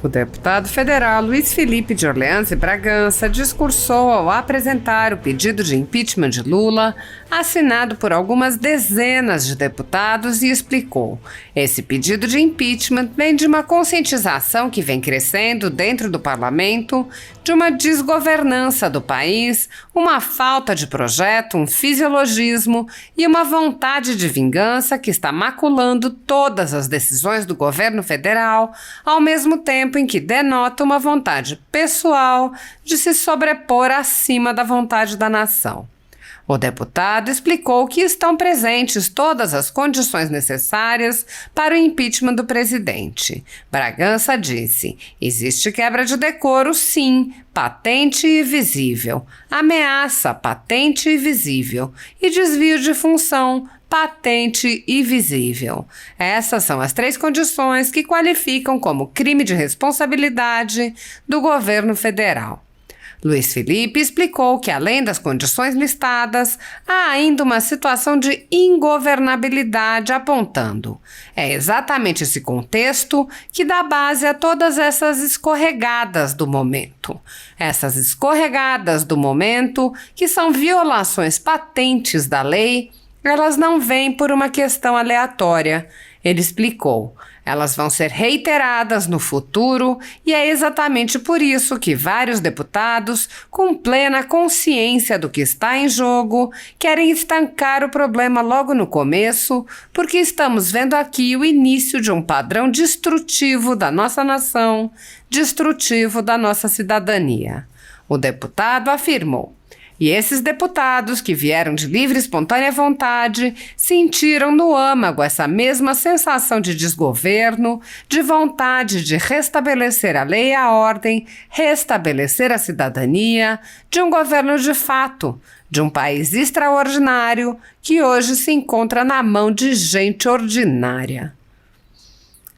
O deputado federal Luiz Felipe de Orleans e Bragança discursou ao apresentar o pedido de impeachment de Lula, assinado por algumas dezenas de deputados, e explicou: esse pedido de impeachment vem de uma conscientização que vem crescendo dentro do parlamento, de uma desgovernança do país, uma falta de projeto, um fisiologismo e uma vontade de vingança que está maculando todas as decisões do governo federal, ao mesmo tempo em que denota uma vontade pessoal de se sobrepor acima da vontade da nação. O deputado explicou que estão presentes todas as condições necessárias para o impeachment do presidente. Bragança disse: existe quebra de decoro, sim, patente e visível, ameaça patente e visível, e desvio de função patente e visível. Essas são as 3 condições que qualificam como crime de responsabilidade do governo federal. Luiz Felipe explicou que, além das condições listadas, há ainda uma situação de ingovernabilidade, apontando: é exatamente esse contexto que dá base a todas essas escorregadas do momento. Essas escorregadas do momento, que são violações patentes da lei, elas não vêm por uma questão aleatória. Ele explicou: elas vão ser reiteradas no futuro, e é exatamente por isso que vários deputados, com plena consciência do que está em jogo, querem estancar o problema logo no começo, porque estamos vendo aqui o início de um padrão destrutivo da nossa nação, destrutivo da nossa cidadania. O deputado afirmou: e esses deputados que vieram de livre e espontânea vontade sentiram no âmago essa mesma sensação de desgoverno, de vontade de restabelecer a lei e a ordem, restabelecer a cidadania, de um governo de fato, de um país extraordinário que hoje se encontra na mão de gente ordinária.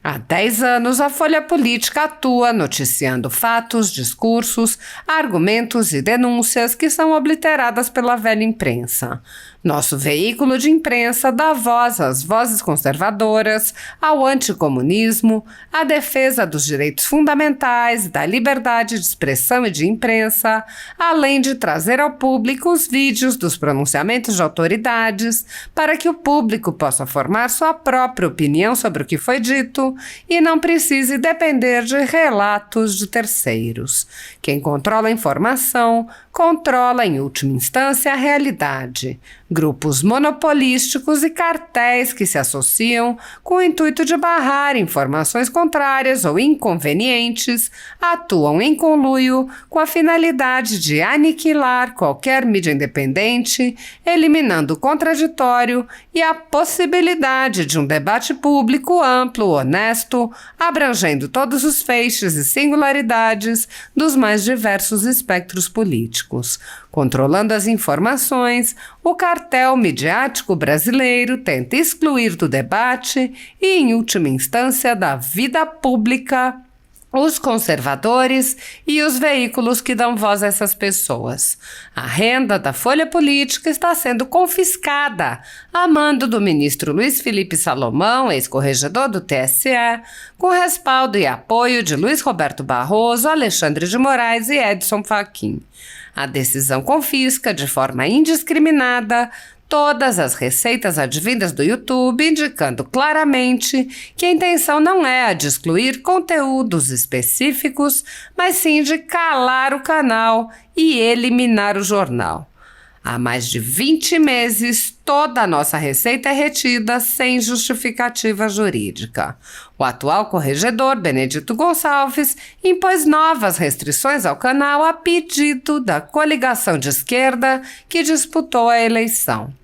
Há 10 anos, a Folha Política atua noticiando fatos, discursos, argumentos e denúncias que são obliteradas pela velha imprensa. Nosso veículo de imprensa dá voz às vozes conservadoras, ao anticomunismo, à defesa dos direitos fundamentais, da liberdade de expressão e de imprensa, além de trazer ao público os vídeos dos pronunciamentos de autoridades para que o público possa formar sua própria opinião sobre o que foi dito e não precise depender de relatos de terceiros. Quem controla a informação, controla em última instância a realidade. Grupos monopolísticos e cartéis que se associam com o intuito de barrar informações contrárias ou inconvenientes atuam em conluio com a finalidade de aniquilar qualquer mídia independente, eliminando o contraditório e a possibilidade de um debate público amplo, honesto, abrangendo todos os feixes e singularidades dos mais diversos espectros políticos. Controlando as informações, o cartel midiático brasileiro tenta excluir do debate e, em última instância, da vida pública, os conservadores e os veículos que dão voz a essas pessoas. A renda da Folha Política está sendo confiscada a mando do ministro Luiz Felipe Salomão, ex-corregedor do TSE, com respaldo e apoio de Luiz Roberto Barroso, Alexandre de Moraes e Edson Fachin. A decisão confisca, de forma indiscriminada, todas as receitas advindas do YouTube, indicando claramente que a intenção não é a de excluir conteúdos específicos, mas sim de calar o canal e eliminar o jornal. Há mais de 20 meses, toda a nossa receita é retida sem justificativa jurídica. O atual corregedor, Benedito Gonçalves, impôs novas restrições ao canal a pedido da coligação de esquerda que disputou a eleição.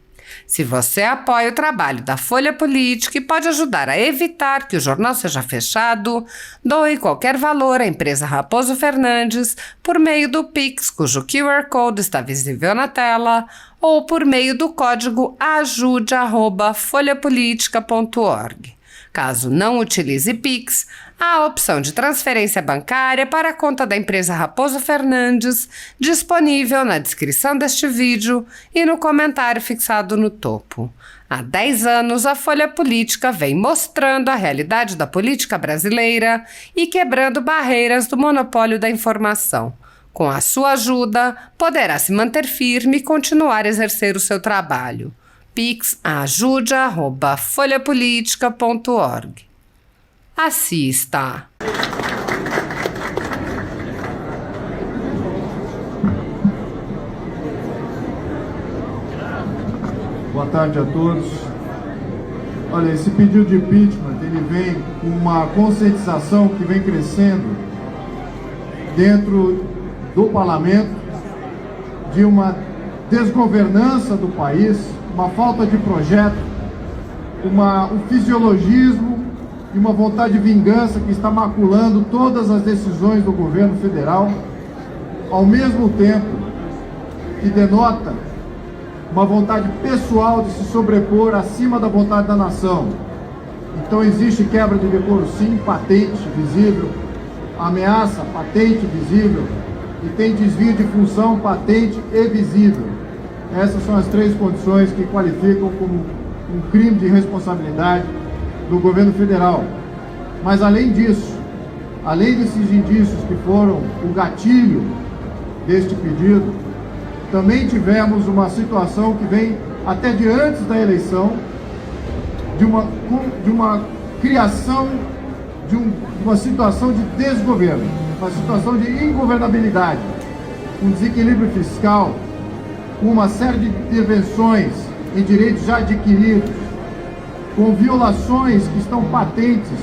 Se você apoia o trabalho da Folha Política e pode ajudar a evitar que o jornal seja fechado, doe qualquer valor à empresa Raposo Fernandes por meio do Pix, cujo QR Code está visível na tela, ou por meio do código ajude@folhapolitica.org. Caso não utilize Pix, há a opção de transferência bancária para a conta da empresa Raposo Fernandes, disponível na descrição deste vídeo e no comentário fixado no topo. Há 10 anos, a Folha Política vem mostrando a realidade da política brasileira e quebrando barreiras do monopólio da informação. Com a sua ajuda, poderá se manter firme e continuar a exercer o seu trabalho. Pix ajude@folhapolitica.org. Assista! Boa tarde a todos. Olha, esse pedido de impeachment, ele vem com uma conscientização que vem crescendo dentro do parlamento, de uma desgovernança do país, uma falta de projeto, um fisiologismo e uma vontade de vingança que está maculando todas as decisões do governo federal, ao mesmo tempo que denota uma vontade pessoal de se sobrepor acima da vontade da nação. Então existe quebra de decoro sim, patente, visível, ameaça, patente, visível, e tem desvio de função, patente e visível. Essas são as 3 condições que qualificam como um crime de responsabilidade do governo federal. Mas além disso, além desses indícios que foram o gatilho deste pedido, também tivemos uma situação que vem até de antes da eleição, de uma criação de uma situação de desgoverno, uma situação de ingovernabilidade, um desequilíbrio fiscal, uma série de intervenções em direitos já adquiridos, com violações que estão patentes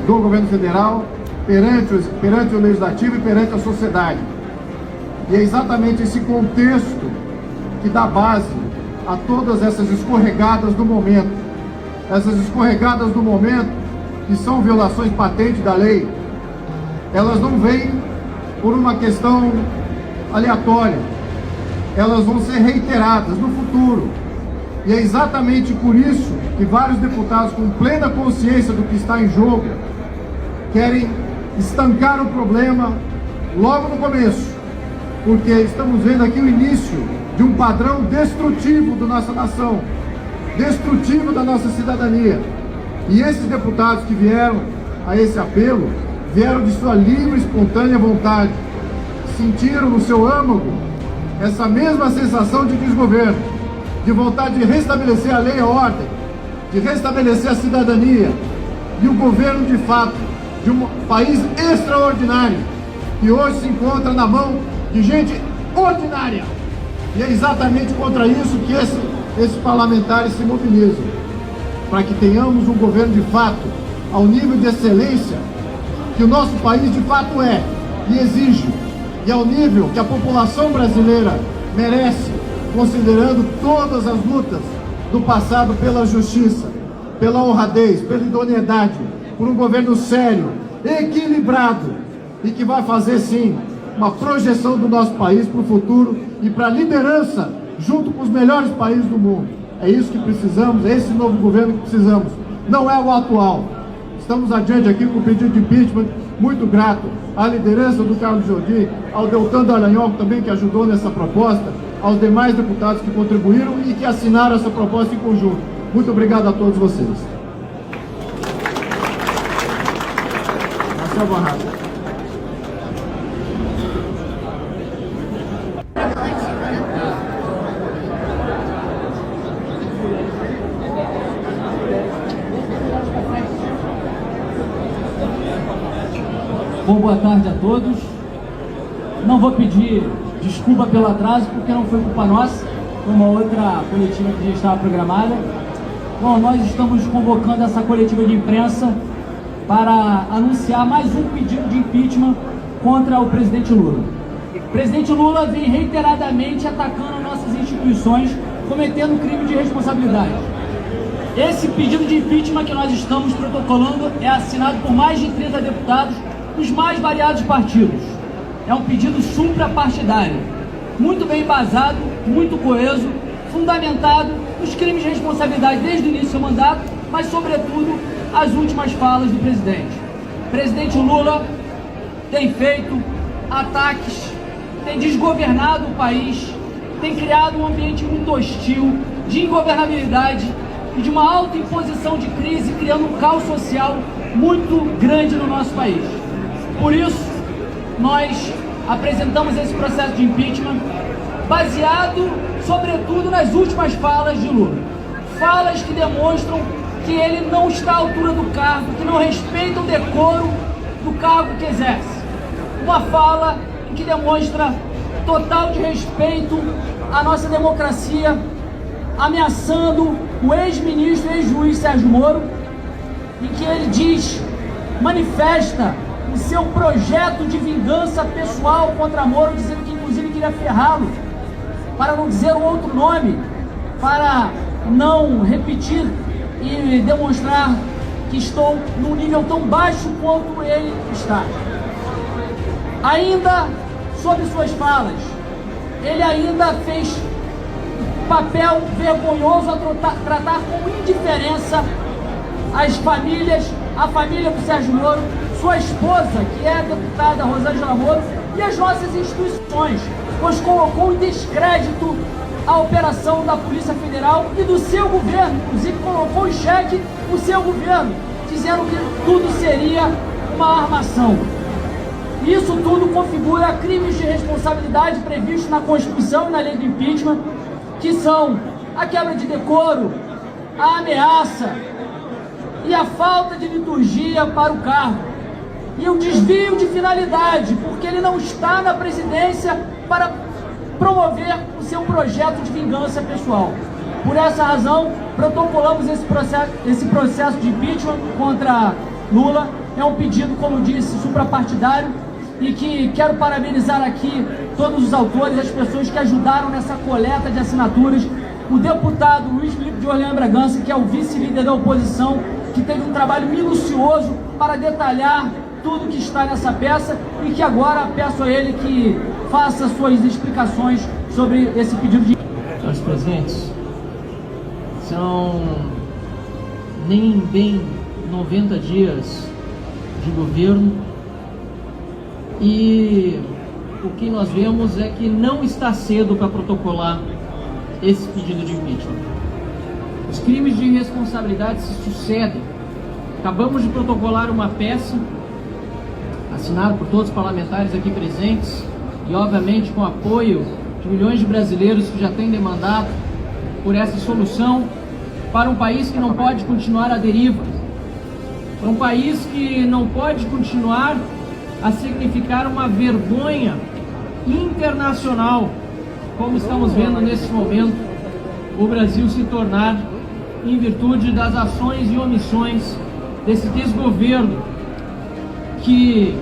do governo federal perante o legislativo e perante a sociedade. E é exatamente esse contexto que dá base a todas essas escorregadas do momento. Essas escorregadas do momento, que são violações patentes da lei, elas não vêm por uma questão aleatória. Elas vão ser reiteradas no futuro. E é exatamente por isso que vários deputados, com plena consciência do que está em jogo, querem estancar o problema logo no começo. Porque estamos vendo aqui o início de um padrão destrutivo da nossa nação, destrutivo da nossa cidadania. E esses deputados que vieram a esse apelo, vieram de sua livre e espontânea vontade, sentiram no seu âmago essa mesma sensação de desgoverno, de vontade de restabelecer a lei e a ordem, de restabelecer a cidadania e o governo de fato de um país extraordinário, que hoje se encontra na mão de gente ordinária. E é exatamente contra isso que esses parlamentares se mobilizam, para que tenhamos um governo de fato ao nível de excelência que o nosso país de fato é e exige, e ao nível que a população brasileira merece, considerando todas as lutas do passado pela justiça, pela honradez, pela idoneidade, por um governo sério, equilibrado e que vai fazer sim uma projeção do nosso país para o futuro e para a liderança junto com os melhores países do mundo. É isso que precisamos, é esse novo governo que precisamos, não é o atual. Estamos adiante aqui com o pedido de impeachment, muito grato à liderança do Carlos Jordi, ao Deltan Dallagnol também, que ajudou nessa proposta, aos demais deputados que contribuíram e que assinaram essa proposta em conjunto. Muito obrigado a todos vocês. Marcelo Barraca. Bom, boa tarde a todos. Não vou pedir desculpa pelo atraso, porque não foi culpa nossa, foi uma outra coletiva que já estava programada. Bom, nós estamos convocando essa coletiva de imprensa para anunciar mais um pedido de impeachment contra o presidente Lula. O presidente Lula vem reiteradamente atacando nossas instituições, cometendo crime de responsabilidade. Esse pedido de impeachment que nós estamos protocolando é assinado por mais de 30 deputados dos mais variados partidos. É um pedido suprapartidário, muito bem embasado, muito coeso, fundamentado nos crimes de responsabilidade desde o início do seu mandato, mas sobretudo as últimas falas do presidente. O presidente Lula tem feito ataques, tem desgovernado o país, tem criado um ambiente muito hostil, de ingovernabilidade e de uma alta imposição de crise, criando um caos social muito grande no nosso país. Por isso, nós apresentamos esse processo de impeachment baseado, sobretudo, nas últimas falas de Lula. Falas que demonstram que ele não está à altura do cargo, que não respeita o decoro do cargo que exerce. Uma fala em que demonstra total desrespeito à nossa democracia, ameaçando o ex-ministro e ex-juiz Sérgio Moro, em que ele diz, manifesta o seu projeto de vingança pessoal contra Moro, dizendo que inclusive queria ferrá-lo, para não dizer um outro nome, para não repetir e demonstrar que estou num nível tão baixo quanto ele está. Ainda sobre suas falas, ele ainda fez papel vergonhoso a tratar com indiferença as famílias, a família do Sérgio Moro, sua esposa, que é a deputada Rosângela Moro, e as nossas instituições, pois colocou em descrédito a operação da Polícia Federal e do seu governo, inclusive colocou em xeque o seu governo, dizendo que tudo seria uma armação. Isso tudo configura crimes de responsabilidade previstos na Constituição e na lei do impeachment, que são a quebra de decoro, a ameaça e a falta de liturgia para o cargo, e o desvio de finalidade, porque ele não está na presidência para promover o seu projeto de vingança pessoal. Por essa razão, protocolamos esse processo de impeachment contra Lula. É um pedido, como disse, suprapartidário, e que quero parabenizar aqui todos os autores, as pessoas que ajudaram nessa coleta de assinaturas, o deputado Luiz Felipe de Orleans Bragança, que é o vice-líder da oposição, que teve um trabalho minucioso para detalhar tudo que está nessa peça, e que agora peço a ele que faça suas explicações sobre esse pedido de... Senhores presentes, são nem bem 90 dias de governo, e o que nós vemos é que não está cedo para protocolar esse pedido de impeachment. Os crimes de irresponsabilidade se sucedem. Acabamos de protocolar uma peça assinada por todos os parlamentares aqui presentes e, obviamente, com apoio de milhões de brasileiros que já têm demandado por essa solução, para um país que não pode continuar à deriva, para um país que não pode continuar a significar uma vergonha internacional, como estamos vendo nesse momento o Brasil se tornar, em virtude das ações e omissões desse desgoverno que,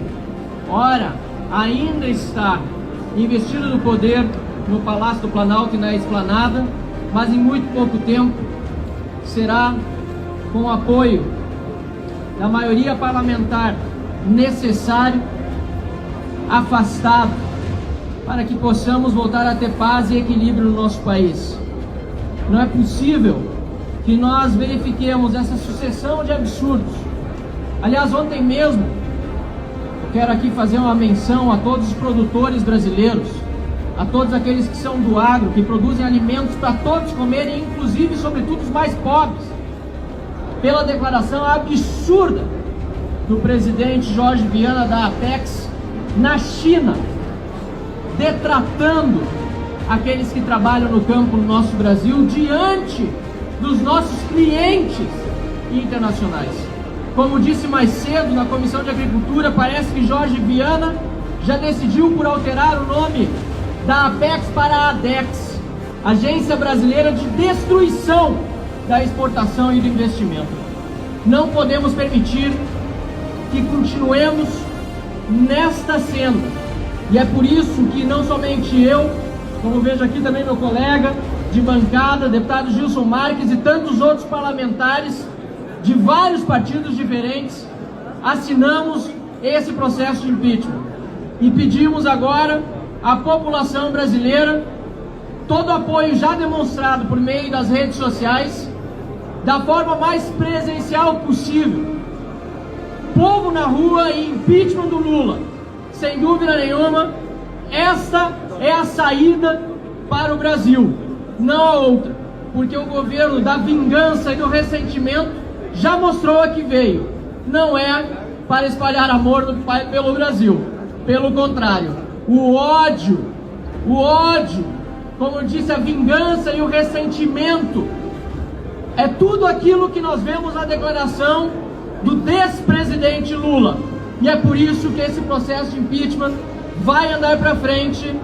ora, ainda está investido no poder no Palácio do Planalto e na Esplanada, mas em muito pouco tempo será, com o apoio da maioria parlamentar necessário, afastado, para que possamos voltar a ter paz e equilíbrio no nosso país. Não é possível que nós verifiquemos essa sucessão de absurdos. Aliás, ontem mesmo, eu quero aqui fazer uma menção a todos os produtores brasileiros, a todos aqueles que são do agro, que produzem alimentos para todos comerem, inclusive, sobretudo, os mais pobres, pela declaração absurda do presidente Jorge Viana da Apex na China, detratando aqueles que trabalham no campo no nosso Brasil diante dos nossos clientes internacionais. Como disse mais cedo na Comissão de Agricultura, parece que Jorge Viana já decidiu por alterar o nome da Apex para a ADEX, Agência Brasileira de Destruição da Exportação e do Investimento. Não podemos permitir que continuemos nesta senda, e é por isso que não somente eu, como vejo aqui também meu colega de bancada, deputado Gilson Marques, e tantos outros parlamentares de vários partidos diferentes, assinamos esse processo de impeachment e pedimos agora à população brasileira todo o apoio já demonstrado por meio das redes sociais da forma mais presencial possível. Povo na rua e impeachment do Lula. Sem dúvida nenhuma, esta é a saída para o Brasil, não a outra, porque o governo da vingança e do ressentimento já mostrou a que veio. Não é para espalhar amor pelo Brasil, pelo contrário, o ódio, como eu disse, a vingança e o ressentimento é tudo aquilo que nós vemos na declaração do despresidente Lula. E é por isso que esse processo de impeachment vai andar para frente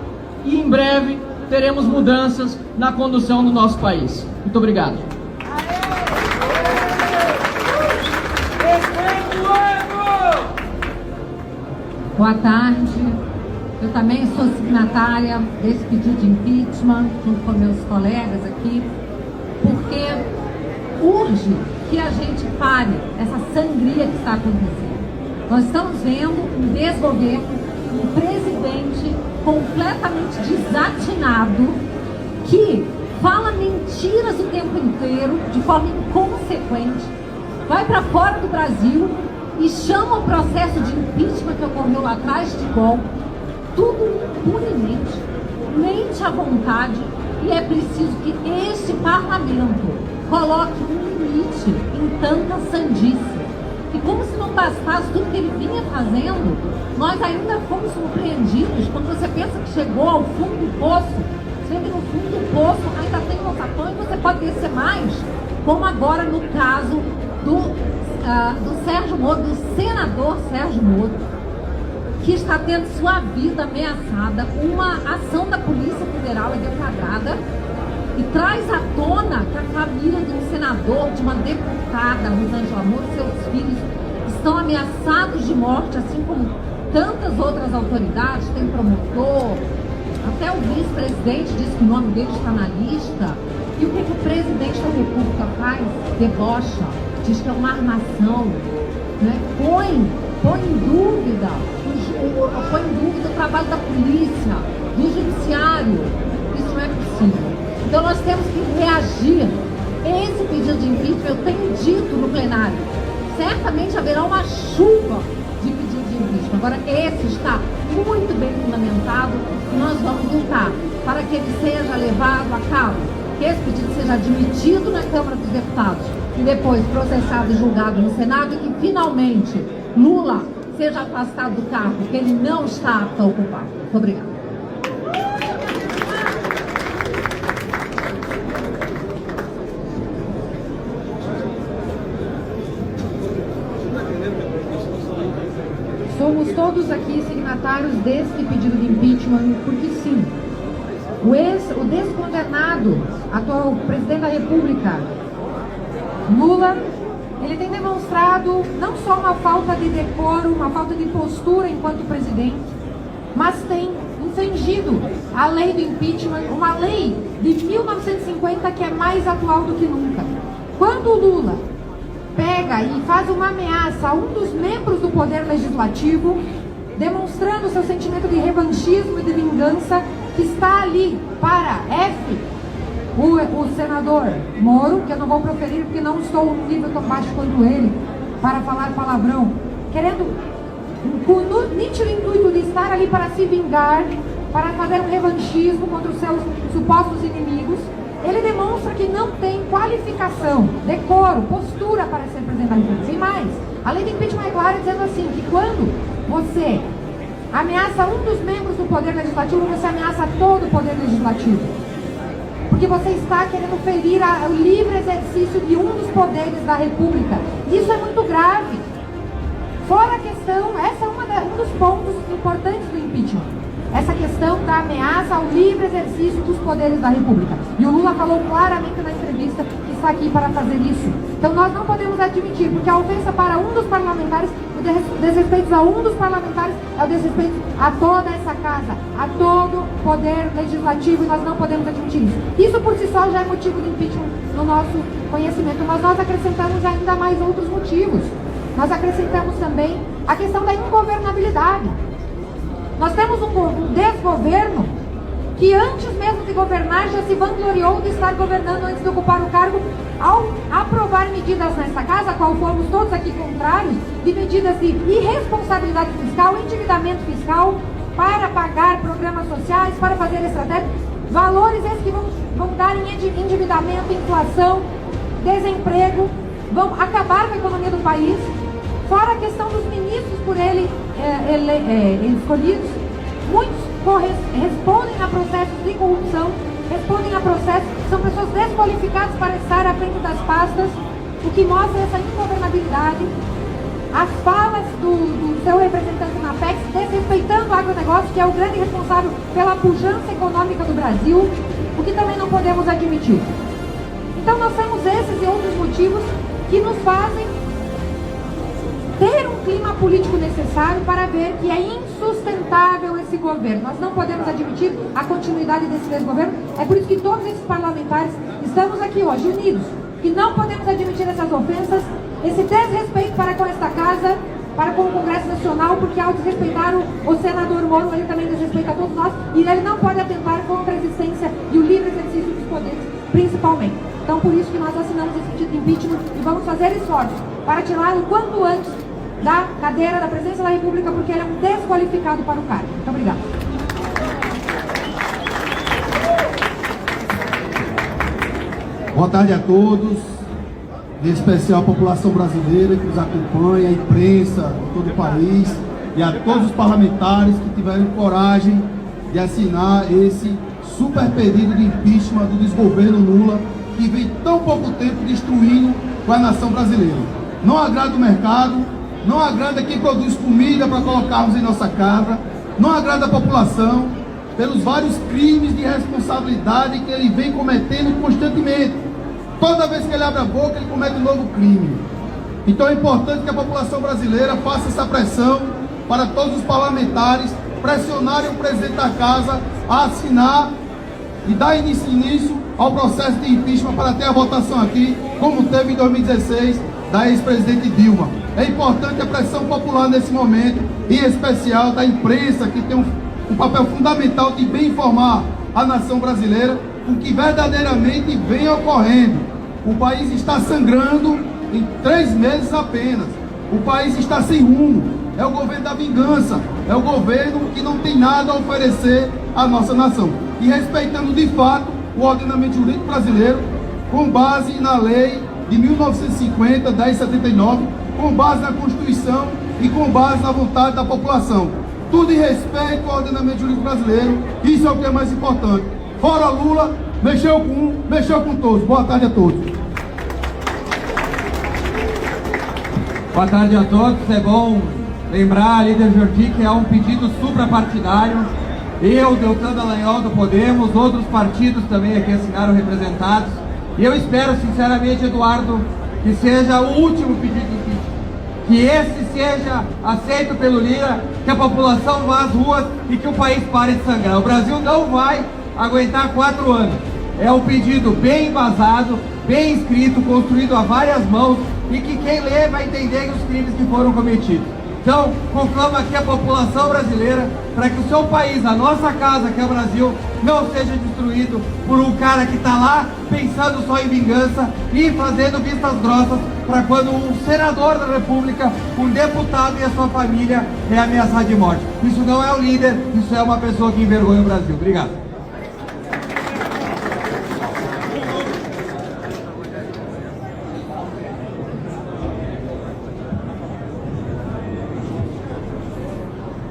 e em breve teremos mudanças na condução do nosso país. Muito obrigado. Boa tarde. Eu também sou signatária desse pedido de impeachment, junto com meus colegas aqui, porque urge que a gente pare essa sangria que está acontecendo. Nós estamos vendo um desgoverno, um presidente completamente desatinado, que fala mentiras o tempo inteiro, de forma inconsequente, vai para fora do Brasil e chama o processo de impeachment que ocorreu lá atrás de golpe, tudo impunemente, mente à vontade, e é preciso que este parlamento coloque um limite em tanta sandice. E como se não bastasse tudo que ele vinha fazendo, nós ainda fomos surpreendidos quando você pensa que chegou ao fundo do poço. Você vê que no fundo do poço ainda tem um sapão e você pode descer mais, como agora no caso do Sérgio Moro, do senador Sérgio Moro, que está tendo sua vida ameaçada. Uma ação da Polícia Federal é deflagrada e traz à tona que a família de um senador, de uma deputada, Rosângela Moro, seus filhos estão ameaçados de morte, assim como tantas outras autoridades, tem promotor, até o vice-presidente diz que o nome dele está na lista. E o que o presidente da República faz? Debocha, diz que é uma armação, né? Põe em dúvida o trabalho da polícia, do judiciário. Isso não é possível. Então nós temos que reagir. Esse pedido de impeachment, eu tenho dito no plenário, certamente haverá uma chuva de pedido de impeachment. Agora esse está muito bem fundamentado e nós vamos lutar para que ele seja levado a cabo, que esse pedido seja admitido na Câmara dos Deputados e depois processado e julgado no Senado, e que finalmente Lula seja afastado do cargo que ele não está apto a ocupar. Muito obrigada. Somos todos aqui signatários deste pedido de impeachment, porque sim, o desgovernado, atual presidente da República, Lula, ele tem demonstrado não só uma falta de decoro, uma falta de postura enquanto presidente, mas tem infringido a lei do impeachment, uma lei de 1950 que é mais atual do que nunca. Quando o Lula pega e faz uma ameaça a um dos membros do Poder Legislativo, demonstrando seu sentimento de revanchismo e de vingança, que está ali para o senador Moro, que eu não vou proferir porque não estou no nível tão baixo quanto ele para falar palavrão, querendo, com o nítido intuito de estar ali para se vingar, para fazer um revanchismo contra os seus supostos inimigos. Ele demonstra que não tem qualificação, decoro, postura para ser presidente da República. E mais, a lei do impeachment é clara, dizendo assim, que quando você ameaça um dos membros do Poder Legislativo, você ameaça todo o Poder Legislativo. Porque você está querendo ferir o livre exercício de um dos poderes da República. Isso é muito grave. Fora a questão, essa é um dos pontos importantes do impeachment. Essa questão da ameaça ao livre exercício dos poderes da República. E o Lula falou claramente na entrevista que está aqui para fazer isso. Então nós não podemos admitir, porque a ofensa para um dos parlamentares, o desrespeito a um dos parlamentares é o desrespeito a toda essa casa, a todo o poder legislativo, e nós não podemos admitir isso. Isso por si só já é motivo de impeachment no nosso conhecimento, mas nós acrescentamos ainda mais outros motivos. Nós acrescentamos também a questão da ingovernabilidade. Nós temos um desgoverno que antes mesmo de governar já se vangloriou de estar governando antes de ocupar o cargo, ao aprovar medidas nesta casa, a qual fomos todos aqui contrários, de medidas de irresponsabilidade fiscal, endividamento fiscal, para pagar programas sociais, para fazer estratégia, valores esses que vão dar em endividamento, inflação, desemprego, vão acabar com a economia do país, fora a questão dos ministros por ele escolhidos. Muitos respondem a processos de corrupção, respondem a processos, são pessoas desqualificadas para estar à frente das pastas, o que mostra essa ingovernabilidade. As falas do seu representante na PEX, desrespeitando o agronegócio, que é o grande responsável pela pujança econômica do Brasil, o que também não podemos admitir. Então nós temos esses e outros motivos que nos fazem ter um clima político necessário para ver que é insustentável esse governo. Nós não podemos admitir a continuidade desse desgoverno. É por isso que todos esses parlamentares estamos aqui hoje unidos, que não podemos admitir essas ofensas, esse desrespeito para com esta casa, para com o Congresso Nacional, porque ao desrespeitar o senador Moro, ele também desrespeita todos nós, e ele não pode atentar contra a existência e o livre exercício dos poderes, principalmente. Então, por isso que nós assinamos esse pedido de impeachment e vamos fazer esforços para tirá-lo quanto antes da cadeira da presidência da República, porque ele é um desqualificado para o cargo. Muito obrigada. Boa tarde a todos, em especial a população brasileira que nos acompanha, a imprensa de todo o país e a todos os parlamentares que tiveram coragem de assinar esse super pedido de impeachment do desgoverno Lula, que vem tão pouco tempo destruindo a nação brasileira. Não agrada o mercado, não agrada quem produz comida para colocarmos em nossa casa, não agrada a população, pelos vários crimes de responsabilidade que ele vem cometendo constantemente. Toda vez que ele abre a boca, ele comete um novo crime. Então é importante que a população brasileira faça essa pressão para todos os parlamentares pressionarem o presidente da casa a assinar e dar início ao processo de impeachment para ter a votação aqui, como teve em 2016, da ex-presidente Dilma. É importante a pressão popular nesse momento, em especial da imprensa, que tem um papel fundamental de bem informar a nação brasileira o que verdadeiramente vem ocorrendo. O país está sangrando em 3 meses apenas. O país está sem rumo. É o governo da vingança. É o governo que não tem nada a oferecer à nossa nação. E respeitando de fato o ordenamento jurídico brasileiro, com base na lei de 1950, 1079, com base na Constituição e com base na vontade da população. Tudo em respeito ao ordenamento jurídico brasileiro. Isso é o que é mais importante. Fora Lula, mexeu com um, mexeu com todos. Boa tarde a todos. Boa tarde a todos. É bom lembrar, líder Jordi, que é um pedido suprapartidário. Eu, Deltan Dallagnol do Podemos, outros partidos também aqui assinaram representados. E eu espero, sinceramente, Eduardo, que seja o último pedido de impeachment. Que esse seja aceito pelo Lira, que a população vá às ruas e que o país pare de sangrar. O Brasil não vai aguentar 4 anos. É um pedido bem embasado, bem escrito, construído a várias mãos e que quem lê vai entender os crimes que foram cometidos. Então, conclamo aqui a população brasileira para que o seu país, a nossa casa, que é o Brasil, não seja destruído por um cara que está lá pensando só em vingança e fazendo vistas grossas para quando um senador da República, um deputado e a sua família é ameaçado de morte. Isso não é o líder, isso é uma pessoa que envergonha o Brasil. Obrigado.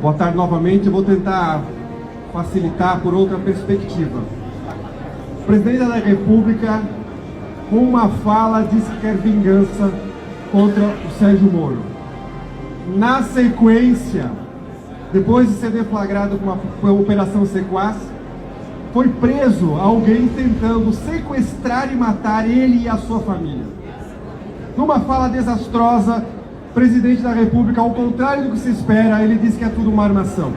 Boa tarde novamente, eu vou tentar facilitar por outra perspectiva. O presidente da República, com uma fala, disse que quer vingança contra o Sérgio Moro. Na sequência, depois de ser deflagrado com a Operação Sequaz, foi preso alguém tentando sequestrar e matar ele e a sua família. Numa fala desastrosa, o presidente da República, ao contrário do que se espera, ele diz que é tudo uma armação.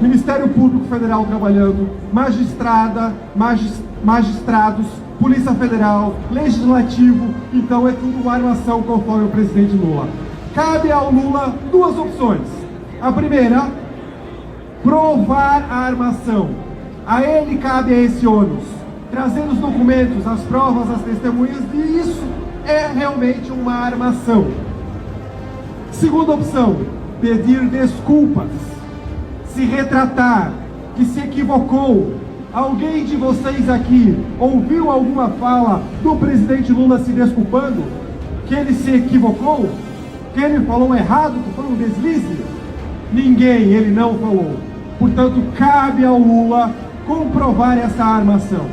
Ministério Público Federal trabalhando, magistrados, Polícia Federal, Legislativo, então é tudo uma armação conforme o presidente Lula. Cabe ao Lula 2 opções. A primeira, provar a armação. A ele cabe a esse ônus, trazer os documentos, as provas, as testemunhas, e isso é realmente uma armação. Segunda opção, pedir desculpas, se retratar, que se equivocou. Alguém de vocês aqui ouviu alguma fala do presidente Lula se desculpando? Que ele se equivocou? Que ele falou errado, que foi um deslize? Ninguém, ele não falou. Portanto, cabe ao Lula comprovar essa armação.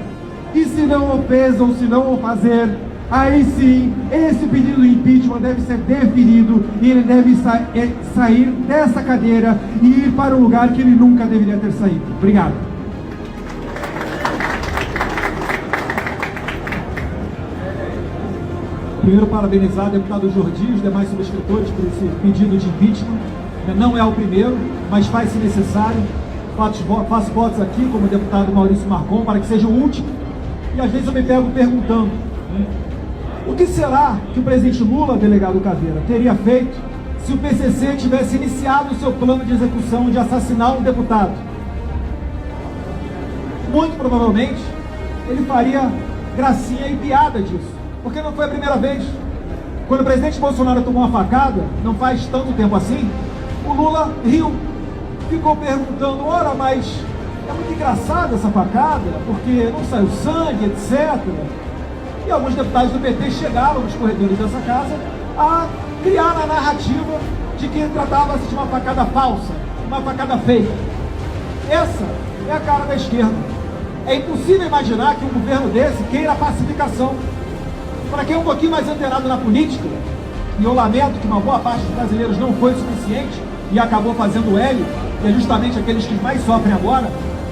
E se não o fez ou se não o fazer, aí sim, esse pedido de impeachment deve ser deferido e ele deve sair dessa cadeira e ir para um lugar que ele nunca deveria ter saído. Obrigado. Primeiro, parabenizar o deputado Jordi e os demais subscritores por esse pedido de impeachment. Não é o primeiro, mas faz-se necessário. Faço votos aqui, como o deputado Maurício Marcon, para que seja o último. E às vezes eu me pego perguntando, né, o que será que o presidente Lula, delegado Caveira, teria feito se o PCC tivesse iniciado o seu plano de execução de assassinar um deputado? Muito provavelmente, ele faria gracinha e piada disso. Porque não foi a primeira vez. Quando o presidente Bolsonaro tomou uma facada, não faz tanto tempo assim, o Lula riu. Ficou perguntando, ora, mas é muito engraçada essa facada, porque não saiu sangue, etc. E alguns deputados do PT chegaram nos corredores dessa casa a criar a narrativa de que tratava-se de uma facada falsa, uma facada fake. Essa é a cara da esquerda. É impossível imaginar que um governo desse queira a pacificação. Para quem é um pouquinho mais antenado na política, e eu lamento que uma boa parte dos brasileiros não foi suficiente e acabou fazendo L, que é justamente aqueles que mais sofrem agora,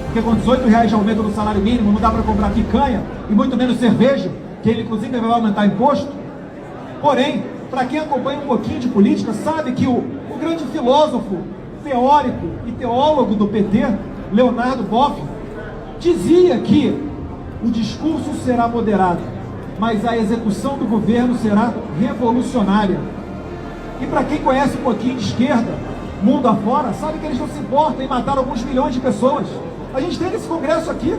porque com R$18 de aumento no salário mínimo não dá para comprar picanha e muito menos cerveja, que ele inclusive vai aumentar imposto. Porém, para quem acompanha um pouquinho de política, sabe que o grande filósofo, teórico e teólogo do PT, Leonardo Boff, dizia que o discurso será moderado, mas a execução do governo será revolucionária. E para quem conhece um pouquinho de esquerda, mundo afora, sabe que eles não se importam em matar alguns milhões de pessoas. A gente tem nesse congresso aqui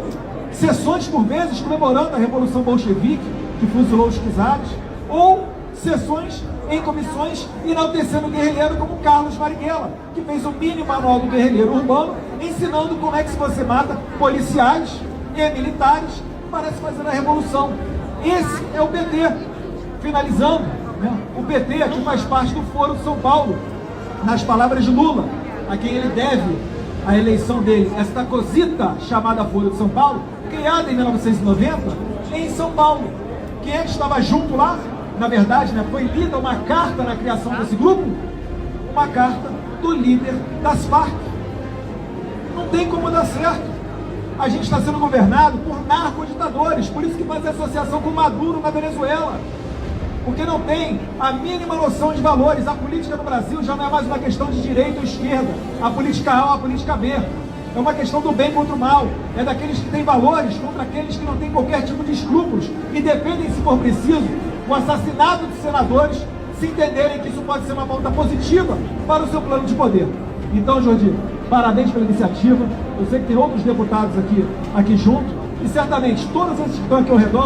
sessões por vezes comemorando a Revolução Bolchevique, que fuzilou os czares, ou sessões em comissões enaltecendo o guerrilheiro como Carlos Marighella, que fez o mini manual do guerrilheiro urbano, ensinando como é que você mata policiais e militares para se fazer a revolução. Esse é o PT. Finalizando, né? O PT aqui faz parte do Foro São Paulo, nas palavras de Lula, a quem ele deve a eleição dele, esta cosita chamada Foro de São Paulo, criada em 1990 em São Paulo. Quem é que estava junto lá? Na verdade, né, foi lida uma carta na criação desse grupo, uma carta do líder das Farc. Não tem como dar certo. A gente está sendo governado por narcoditadores, por isso que faz associação com Maduro na Venezuela, porque não tem a mínima noção de valores. A política no Brasil já não é mais uma questão de direita ou esquerda, a política A ou a política B, é uma questão do bem contra o mal, é daqueles que têm valores contra aqueles que não têm qualquer tipo de escrúpulos e defendem, se for preciso, o assassinato de senadores, se entenderem que isso pode ser uma pauta positiva para o seu plano de poder. Então, Jordi, parabéns pela iniciativa. Eu sei que tem outros deputados aqui junto, e certamente todos esses que estão aqui ao redor